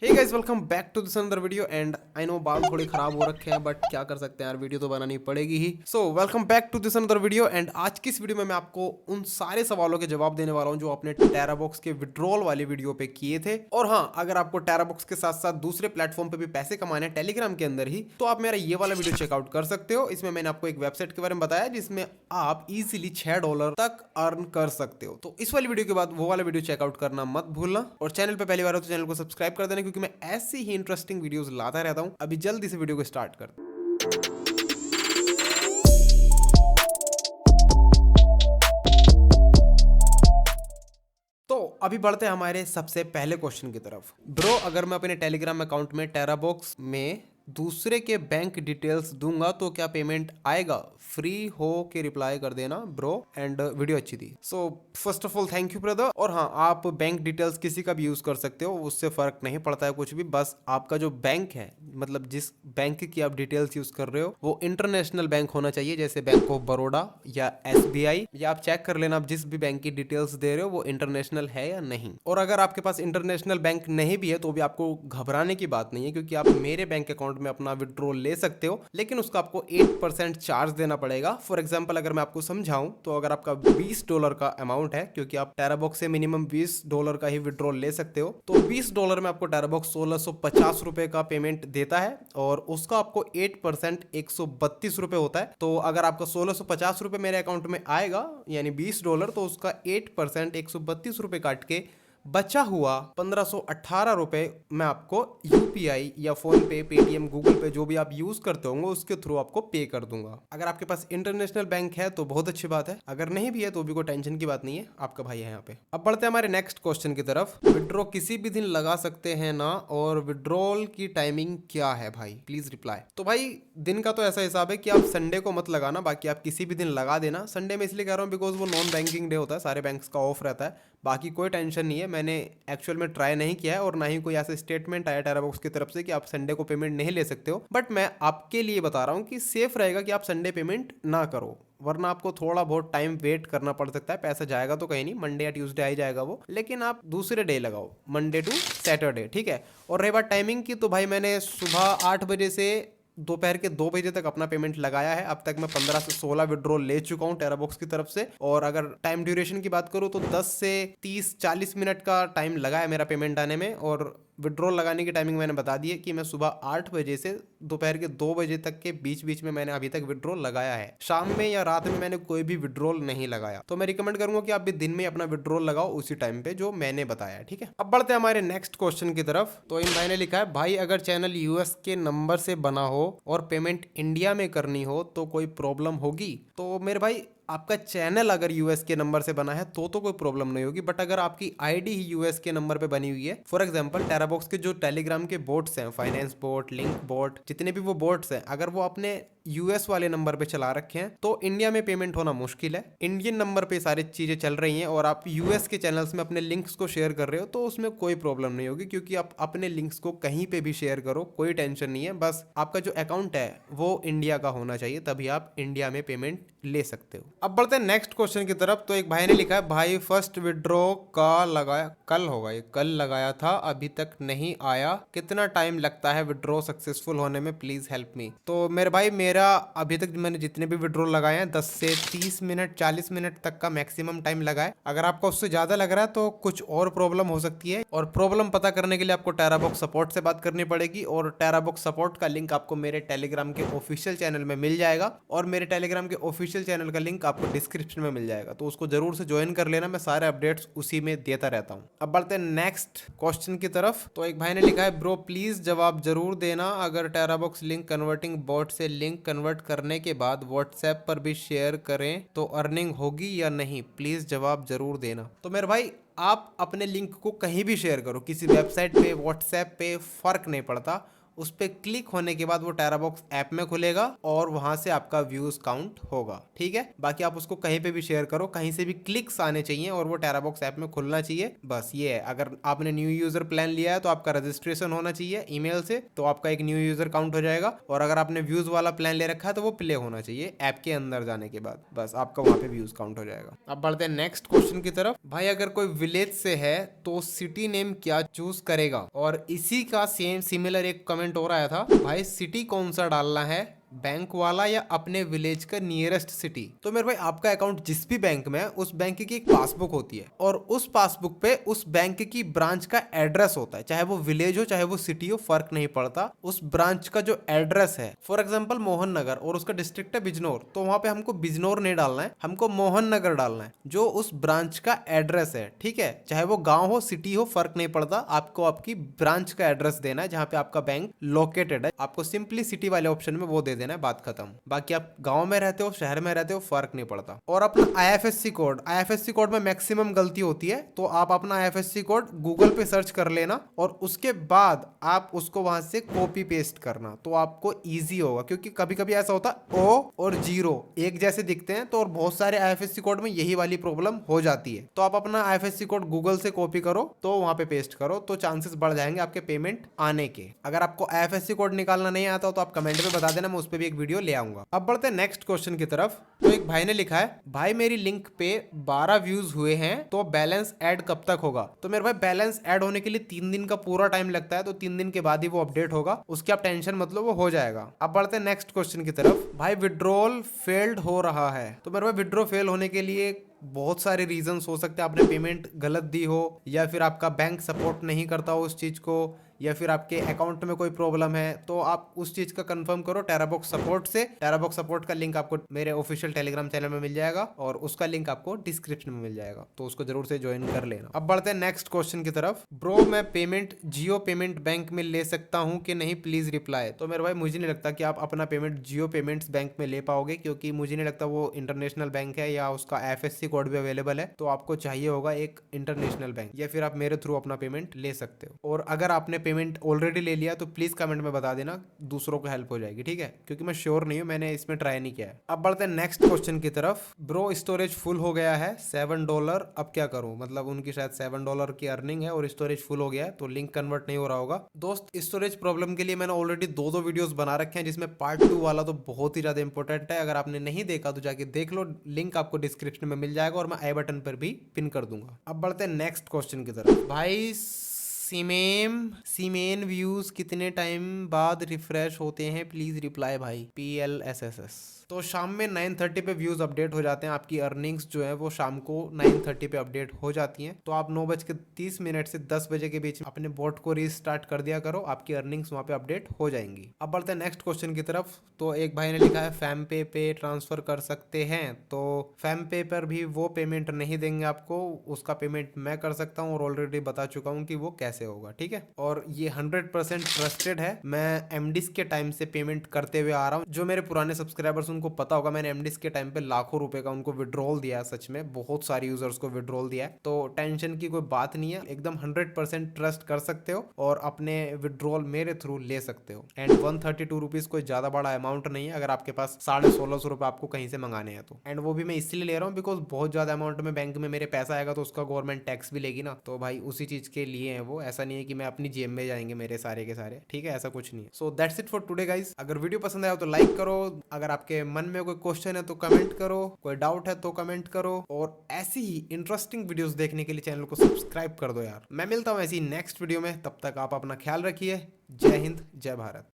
Hey guys, welcome back to this another video. And I know बाल थोड़े खराब हो रखे हैं, बट क्या कर सकते हैं यार, वीडियो तो बनानी पड़ेगी ही। So welcome back to this another video. And आज की इस वीडियो में मैं आपको उन सारे सवालों के जवाब देने वाला हूं जो आपने टेराबॉक्स के विड्रॉल वाली वीडियो पे किए थे। और हाँ, अगर आपको टेराबॉक्स के साथ साथ दूसरे प्लेटफॉर्म पे भी पैसे कमाने हैं टेलीग्राम के अंदर ही, तो आप मेरा ये वाला वीडियो चेकआउट कर सकते हो। इसमें मैंने आपको एक वेबसाइट के बारे में बताया जिसमें आप इजीली $6 तक अर्न कर सकते हो। तो इस वाली वीडियो के बाद वो वाला वीडियो चेकआउट करना मत भूलना। और चैनल पे पहली बार हो तो चैनल को सब्सक्राइब कर देना, क्योंकि मैं ऐसी ही इंटरेस्टिंग वीडियोस लाता रहता हूं। अभी जल्दी से वीडियो को स्टार्ट कर। तो अभी बढ़ते हैं हमारे सबसे पहले क्वेश्चन की तरफ। ब्रो, अगर मैं अपने टेलीग्राम अकाउंट में टेराबॉक्स में दूसरे के बैंक डिटेल्स दूंगा तो क्या पेमेंट आएगा? फ्री हो के रिप्लाई कर देना ब्रो। एंड वीडियो अच्छी थी। So first of all thank you brother. और हाँ, आप बैंक डिटेल्स किसी का भी यूज कर सकते हो, उससे फर्क नहीं पड़ता है कुछ भी। बस आपका जो बैंक है, मतलब जिस बैंक की आप डिटेल्स यूज कर रहे हो, वो इंटरनेशनल बैंक होना चाहिए, जैसे बैंक ऑफ बड़ौदा या SBI। या आप चेक कर लेना आप जिस भी बैंक की डिटेल्स दे रहे हो वो इंटरनेशनल है या नहीं। और अगर आपके पास इंटरनेशनल बैंक नहीं भी है तो भी आपको घबराने की बात नहीं है, क्योंकि आप मेरे बैंक अकाउंट में अपना विड्रॉल ले सकते हो, लेकिन उसका आपको 8% चार्ज देना पड़ेगा। फॉर एग्जाम्पल अगर मैं आपको समझाऊं तो अगर आपका $20 का अमाउंट है, क्योंकि आप टेराबॉक्स से मिनिमम $20 का ही विड्रॉल ले सकते हो, तो $20 में आपको टेराबॉक्स ₹1650 का पेमेंट देता है। और उसका आपको 8% ₹132 होता है। तो अगर आपका ₹1650 मेरे अकाउंट में आएगा, यानी $20, तो उसका 8% ₹132 काट के बचा हुआ ₹1518 मैं आपको UPI या फोन पे, पेटीएम, गूगल पे, जो भी आप यूज करते होंगे उसके थ्रू आपको पे कर दूंगा। अगर आपके पास इंटरनेशनल बैंक है तो बहुत अच्छी बात है, अगर नहीं भी है तो भी कोई टेंशन की बात नहीं है, आपका भाई है यहाँ पे। अब बढ़ते हैं हमारे नेक्स्ट क्वेश्चन की तरफ। विड्रॉ किसी भी दिन लगा सकते हैं ना, और विड्रॉल की टाइमिंग क्या है भाई? Please reply. तो भाई, दिन का तो ऐसा हिसाब है कि आप संडे को मत लगाना, बाकी आप किसी भी दिन लगा देना। संडे में इसलिए कह रहा हूँ बिकॉज वो नॉन बैंकिंग डे होता है, सारे बैंक्स का ऑफ रहता है। बाकी कोई टेंशन नहीं है, मैंने एक्चुअल में ट्राई नहीं किया है और ना ही कोई ऐसा स्टेटमेंट आया टेराबॉक्स की तरफ से कि आप संडे को पेमेंट नहीं ले सकते हो। बट मैं आपके लिए बता रहा हूँ कि सेफ रहेगा कि आप संडे पेमेंट ना करो, वरना आपको थोड़ा बहुत टाइम वेट करना पड़ सकता है। पैसा जाएगा तो कहीं नहीं, मंडे या ट्यूसडे आ ही जाएगा वो, लेकिन आप दूसरे डे लगाओ, मंडे टू सैटरडे, ठीक है। और रही बात टाइमिंग की, तो भाई मैंने सुबह 8 बजे से दोपहर के 2 बजे तक अपना पेमेंट लगाया है। अब तक मैं 15 से 16 विड्रॉल ले चुका हूँ टेराबॉक्स की तरफ से। और अगर टाइम ड्यूरेशन की बात करूँ तो 10 से 30-40 मिनट का टाइम लगा है मेरा पेमेंट आने में। और विड्रॉल लगाने की टाइमिंग मैंने बता दी है कि मैं सुबह 8 बजे से दोपहर के 2 बजे तक के बीच बीच में मैंने अभी तक विड्रॉल लगाया है। शाम में या रात में मैंने कोई भी विड्रॉल नहीं लगाया। तो मैं रिकमेंड करूंगा कि आप भी दिन में अपना विड्रॉल लगाओ उसी टाइम पे जो मैंने बताया है, ठीक है। अब बढ़ते हैं हमारे नेक्स्ट क्वेश्चन की तरफ। तो इन भाई ने लिखा है, भाई अगर चैनल US के नंबर से बना हो और पेमेंट इंडिया में करनी हो तो कोई प्रॉब्लम होगी? तो मेरे भाई, आपका चैनल अगर US के नंबर से बना है तो कोई प्रॉब्लम नहीं होगी। बट अगर आपकी आईडी ही US के नंबर पे बनी हुई है, फॉर एग्जांपल टेराबॉक्स के जो टेलीग्राम के बोट्स हैं, फाइनेंस बोट, लिंक बोट, जितने भी वो बोट्स हैं, अगर वो अपने US वाले नंबर पे चला रखे हैं तो इंडिया में पेमेंट होना मुश्किल है। इंडियन नंबर पे सारी चीजें चल रही हैं और आप US के चैनल्स में अपने लिंक्स को शेयर कर रहे हो, तो उसमें कोई प्रॉब्लम नहीं होगी, क्योंकि आप अपने लिंक्स को कहीं पे भी शेयर करो, कोई टेंशन नहीं है। बस आपका जो अकाउंट है वो इंडिया का होना चाहिए, तभी आप इंडिया में पेमेंट ले सकते हो। अब बढ़ते हैं नेक्स्ट क्वेश्चन की तरफ। तो एक भाई ने लिखा है, भाई फर्स्ट विड्रॉ का लगाया, कल होगा ये, कल लगाया था अभी तक नहीं आया, कितना टाइम लगता है विड्रॉ सक्सेसफुल होने में? Please help me. तो मेरे भाई, मेरा अभी तक मैंने जितने भी विड्रॉ लगाए हैं 10 से 30 मिनट, 40 मिनट तक का मैक्सिमम टाइम लगा है। अगर आपको उससे ज्यादा लग रहा है तो कुछ और प्रॉब्लम हो सकती है, और प्रॉब्लम पता करने के लिए आपको टेराबॉक्स सपोर्ट से बात करनी पड़ेगी। और टेराबॉक्स सपोर्ट का लिंक आपको मेरे टेलीग्राम के ऑफिशियल चैनल में मिल जाएगा, और मेरे टेलीग्राम के ऑफिशियल चैनल का लिंक आपको डिस्क्रिप्शन में मिल जाएगा, तो उसको जरूर से ज्वाइन कर लेना। मैं सारे अपडेट्स उसी में देता रहता हूँ। अब बढ़ते हैं नेक्स्ट क्वेश्चन की तरफ। तो एक भाई ने लिखा है, ब्रो प्लीज जवाब जरूर देना, अगर टेराबॉक्स लिंक कन्वर्टिंग बॉट से लिंक कन्वर्ट करने के बाद व्हाट्सएप पर भी शेयर करें तो अर्निंग होगी या नहीं? प्लीज जवाब जरूर देना। तो मेरे भाई, आप अपने लिंक को कहीं भी शेयर करो, किसी वेबसाइट पे, व्हाट्सएप पे, फर्क नहीं पड़ता। उस पर क्लिक होने के बाद वो टेराबॉक्स ऐप में खुलेगा और वहां से आपका व्यूज काउंट होगा। ठीक है, बाकी आप उसको कहीं पे भी शेयर करो, कहीं से भी क्लिक्स आने चाहिए और वो टेराबॉक्स ऐप में खुलना चाहिए। बस ये है, अगर आपने न्यू यूजर प्लान लिया है तो आपका रजिस्ट्रेशन होना चाहिए ईमेल से, तो आपका एक न्यू यूजर काउंट हो जाएगा। और अगर आपने व्यूज वाला प्लान ले रखा है तो वो प्ले होना चाहिए ऐप के अंदर जाने के बाद, बस आपका वहां पे व्यूज काउंट हो जाएगा। अब बढ़ते हैं नेक्स्ट क्वेश्चन की तरफ। भाई अगर कोई विलेज से है तो सिटी नेम क्या चूज करेगा? और इसी का सेम सिमिलर एक कमेंट और आया था, भाई सिटी कौन सा डालना है, बैंक वाला या अपने विलेज का नियरेस्ट सिटी? तो मेरे भाई आपका अकाउंट जिस भी बैंक में है उस बैंक की एक पासबुक होती है और उस पासबुक पे उस बैंक की ब्रांच का एड्रेस होता है, चाहे वो विलेज हो चाहे वो सिटी हो, फर्क नहीं पड़ता। उस ब्रांच का जो एड्रेस है, फॉर एग्जांपल मोहन नगर और उसका डिस्ट्रिक्ट है बिजनौर, तो वहां पे हमको बिजनौर नहीं डालना है, हमको मोहन नगर डालना है जो उस ब्रांच का एड्रेस है। ठीक है, चाहे वो गांव हो सिटी हो फर्क नहीं पड़ता, आपको आपकी ब्रांच का एड्रेस देना है जहां पे आपका बैंक लोकेटेड है। आपको सिंपली सिटी वाले ऑप्शन में वो दे देना है, बात खत्म। बाकी आप गांव में रहते हो शहर में रहते हो फर्क नहीं पड़ता। और अपना आईएफएससी कोड, आईएफएससी कोड में मैक्सिमम गलती होती है, तो आप अपना आईएफएससी कोड गूगल पे सर्च कर लेना और उसके बाद आप उसको वहां से कॉपी पेस्ट करना, तो आपको इजी होगा। क्योंकि कभी कभी ऐसा होता है ओ और जीरो एक जैसे दिखते हैं, तो और बहुत सारे आईएफएससी कोड में यही वाली प्रॉब्लम हो जाती है। तो आप अपना आईएफएससी कोड गूगल से कॉपी करो, तो वहां पे पेस्ट करो, तो चांसेस बढ़ जाएंगे आपके पेमेंट आने के। अगर आपको आईएफएससी कोड निकालना नहीं आता हो तो आप कमेंट में बता देना, मैं उस पर भी एक वीडियो ले आऊंगा। अब बढ़ते हैं नेक्स्ट क्वेश्चन की तरफ। तो एक भाई ने लिखा है, भाई मेरी लिंक पे 12 व्यूज हुए हैं तो बैलेंस ऐड कब तक होगा? तो मेरे भाई बैलेंस ऐड होने के लिए 3 दिन का पूरा टाइम लगता है, तो 3 दिन के बाद ही वो अपडेट होगा, उसकी आप टेंशन मतलब वो हो जाएगा। अब बढ़ते हैं नेक्स्ट क्वेश्चन की तरफ। भाई विड्रॉल फेल्ड हो रहा है, तो मेरे भाई विड्रॉ फेल होने के लिए बहुत सारे रीजंस हो सकते हैं। आपने पेमेंट गलत दी हो, या फिर आपका बैंक सपोर्ट नहीं करता हो उस चीज को, या फिर आपके अकाउंट में कोई प्रॉब्लम है, तो आप उस चीज का कंफर्म करो टेराबॉक्स सपोर्ट से। टेराबॉक्स सपोर्ट का लिंक आपको मेरे ऑफिशियल टेलीग्राम चैनल में मिल जाएगा और उसका लिंक आपको डिस्क्रिप्शन में मिल जाएगा, तो उसको जरूर से ज्वाइन कर लेना। अब बढ़ते हैं नेक्स्ट क्वेश्चन की तरफ। ब्रो मैं पेमेंट जियो पेमेंट बैंक में ले सकता हूँ कि नहीं, प्लीज रिप्लाई। तो मेरे भाई मुझे नहीं लगता कि आप अपना पेमेंट जियो पेमेंट्स बैंक में ले पाओगे, क्योंकि मुझे नहीं लगता वो इंटरनेशनल बैंक है या उसका आईएफएससी कोड भी अवेलेबल है, तो आपको चाहिए होगा एक इंटरनेशनल बैंक, या फिर आप मेरे थ्रू अपना पेमेंट ले सकते हो। और अगर आपने पेमेंट ऑलरेडी ले लिया तो प्लीज कमेंट में बता देना, दूसरों को हेल्प हो जाएगी। ठीक है, क्योंकि मैं श्योर नहीं हूं, मैंने इसमें ट्राई नहीं किया है। अब बढ़ते हैं नेक्स्ट क्वेश्चन की तरफ। ब्रो स्टोरेज फुल हो गया है $7, अब क्या करूं? मतलब उनकी शायद $7 की अर्निंग है और स्टोरेज फुल हो गया है, तो लिंक कन्वर्ट नहीं हो रहा होगा। दोस्त स्टोरेज प्रॉब्लम के लिए मैंने ऑलरेडी दो वीडियोस बना रखे हैं, जिसमें पार्ट 2 वाला तो बहुत ही ज्यादा इंपॉर्टेंट है। अगर आपने नहीं देखा तो जाके देख लो, लिंक आपको डिस्क्रिप्शन में मिल जाएगा और मैं आई बटन पर भी पिन कर दूंगा। अब बढ़ते हैं नेक्स्ट क्वेश्चन की तरफ। भाई सीमेन व्यूज कितने टाइम बाद रिफ्रेश होते हैं, प्लीज रिप्लाई भाई, PLSSS। तो शाम में 9:30 पे व्यूज अपडेट हो जाते हैं, आपकी अर्निंग्स जो है वो शाम को 9:30 पे अपडेट हो जाती हैं। तो आप 9:30 से 10 बजे के बीच अपने बोट को रीस्टार्ट कर दिया करो, आपकी अर्निंग्स वहां पे अपडेट हो जाएंगी। अब बढ़ते हैं नेक्स्ट क्वेश्चन की तरफ। तो एक भाई ने लिखा है फैम पे ट्रांसफर कर सकते हैं, तो फैम पे पर भी वो पेमेंट नहीं देंगे आपको, उसका पेमेंट मैं कर सकता हूँ और ऑलरेडी बता चुका हूँ कि वो कैसे होगा। ठीक है, और ये 100% ट्रस्टेड है, मैं एमडिस के टाइम से पेमेंट करते हुए आ रहा हूँ। जो मेरे पुराने सब्सक्राइबर्स उनको पता होगा, मैंने एमडिस के टाइम पे लाखों रुपए का उनको विड्रॉल दिया है, सच में बहुत सारे यूजर्स को विड्रॉल दिया है, तो टेंशन की कोई बात नहीं है, एकदम 100% ट्रस्ट कर सकते हो और अपने विड्रॉल मेरे थ्रू ले सकते हो। एंड 132 रुपीज कोई ज्यादा बड़ा अमाउंट नहीं है, अगर आपके पास 1650 रुपए आपको कहीं से मंगाने हैं तो। एंड वो भी मैं इसलिए ले रहा हूँ बिकॉज बहुत ज्यादा अमाउंट में बैंक में मेरे पैसा आएगा तो उसका गवर्नमेंट टैक्स भी लेगी ना, तो भाई उसी चीज के लिए है वो, ऐसा नहीं है कि मैं अपनी जेब में जाएंगे मेरे सारे के सारे। ठीक है, ऐसा कुछ नहीं है। So that's it for today guys. अगर वीडियो पसंद आया तो लाइक करो, अगर आपके मन में कोई क्वेश्चन है तो कमेंट करो, कोई डाउट है तो कमेंट करो, और ऐसी ही इंटरेस्टिंग वीडियोस देखने के लिए चैनल को सब्सक्राइब कर दो यार। मैं मिलता हूँ ऐसी नेक्स्ट वीडियो में, तब तक आप अपना ख्याल रखिए। जय हिंद, जय भारत।